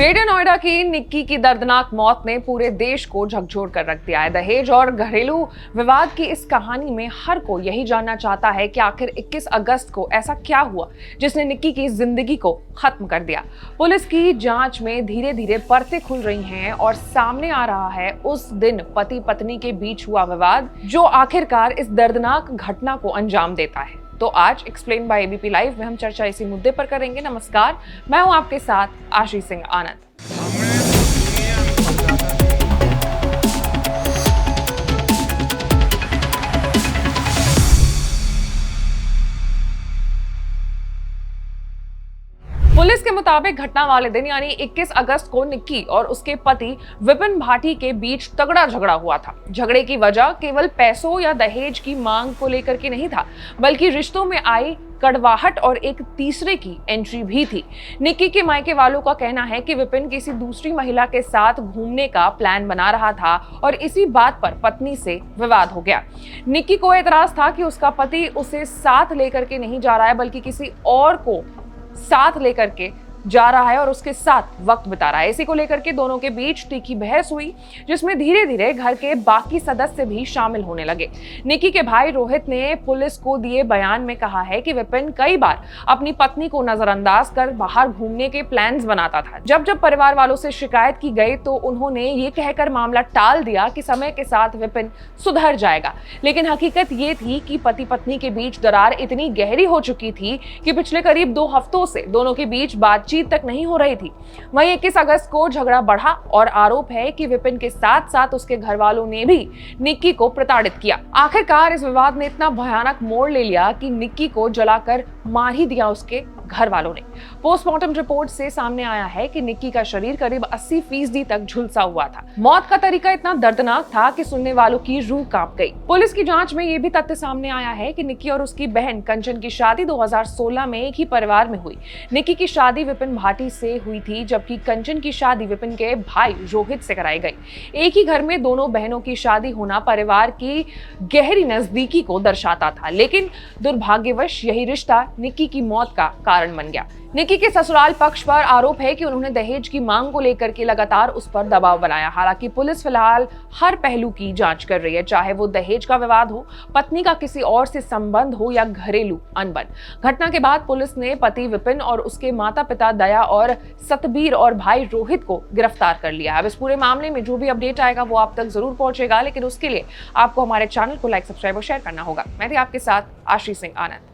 Greater Noida की निक्की की दर्दनाक मौत ने पूरे देश को झकझोर कर रख दिया है। दहेज और घरेलू विवाद की इस कहानी में हर कोई यही जानना चाहता है कि आखिर 21 अगस्त को ऐसा क्या हुआ जिसने निक्की की जिंदगी को खत्म कर दिया। पुलिस की जांच में धीरे धीरे परतें खुल रही हैं और सामने आ रहा है उस दिन पति पत्नी के बीच हुआ विवाद जो आखिरकार इस दर्दनाक घटना को अंजाम देता है। तो आज एक्सप्लेन बाय एबीपी लाइव में हम चर्चा इसी मुद्दे पर करेंगे। नमस्कार, मैं हूं आपके साथ आशीष सिंह आनंद। पुलिस के मुताबिक घटना वाले दिन यानी 21 अगस्त को निक्की और उसके पति विपिन भाटी के बीच तगड़ा झगड़ा हुआ था। झगड़े की वजह केवल पैसों या दहेज की मांग को लेकर के नहीं था, बल्कि रिश्तों में आई कड़वाहट और एक तीसरे की एंट्री भी थी। निक्की के मायके वालों का कहना है कि विपिन किसी दूसरी महिला के साथ घूमने का प्लान बना रहा था और इसी बात पर पत्नी से विवाद हो गया। निक्की को एतराज था कि उसका पति उसे साथ लेकर के नहीं जा रहा है, बल्कि किसी और को साथ लेकर के जा रहा है और उसके साथ वक्त बिता रहा है। इसी को लेकर के दोनों के बीच तीखी बहस हुई, जिसमें धीरे धीरे घर के बाकी सदस्य भी शामिल होने लगे। निक्की के भाई रोहित ने पुलिस को दिए बयान में कहा है कि विपिन कई बार अपनी पत्नी को नजरअंदाज कर बाहर घूमने के प्लान्स बनाता था। जब जब परिवार वालों से शिकायत की गई तो उन्होंने ये कहकर मामला टाल दिया कि समय के साथ विपिन सुधर जाएगा, लेकिन हकीकत ये थी कि पति पत्नी के बीच दरार इतनी गहरी हो चुकी थी कि पिछले करीब 2 हफ्तों से दोनों के बीच बातचीत तक नहीं हो रही थी। वहीं 21 अगस्त को झगड़ा बढ़ा और आरोप है कि विपिन के साथ साथ उसके घर वालों ने भी निक्की को प्रताड़ित किया। आखिरकार इस विवाद ने इतना भयानक मोड़ ले लिया कि निक्की को जलाकर मार ही दिया उसके घर वालों ने। पोस्टमार्टम रिपोर्ट से सामने आया है कि निक्की का शरीर करीब 80% तक झुलसा हुआ था। मौत का तरीका इतना दर्दनाक था कि सुनने वालों की रूह कांप गई। पुलिस की जांच में यह भी तथ्य सामने आया है कि निक्की और उसकी बहन कंचन की शादी 2016 में एक ही परिवार में हुई। निक्की की शादी विपिन भाटी से हुई थी, जबकि कंचन की शादी विपिन के भाई रोहित से कराई गई। एक ही घर में दोनों बहनों की शादी होना परिवार की गहरी नजदीकी को दर्शाता था, लेकिन दुर्भाग्यवश यही रिश्ता निक्की की मौत का कारण बन गया। निक्की के ससुराल पक्ष पर आरोप है कि उन्होंने दहेज की मांग को लेकर के लगातार उस पर दबाव बनाया। हालांकि पुलिस फिलहाल हर पहलू की जांच कर रही है, चाहे वो दहेज का विवाद हो, पत्नी का किसी और से संबंध हो या घरेलू अनबन। घटना के बाद पुलिस ने पति विपिन और उसके माता पिता दया और सतबीर और भाई रोहित को गिरफ्तार कर लिया। अब इस पूरे मामले में जो भी अपडेट आएगा वो आप तक जरूर पहुंचेगा, लेकिन उसके लिए आपको हमारे चैनल को लाइक, सब्सक्राइब और शेयर करना होगा। मैं थी आपके साथ आशीष सिंह आनंद।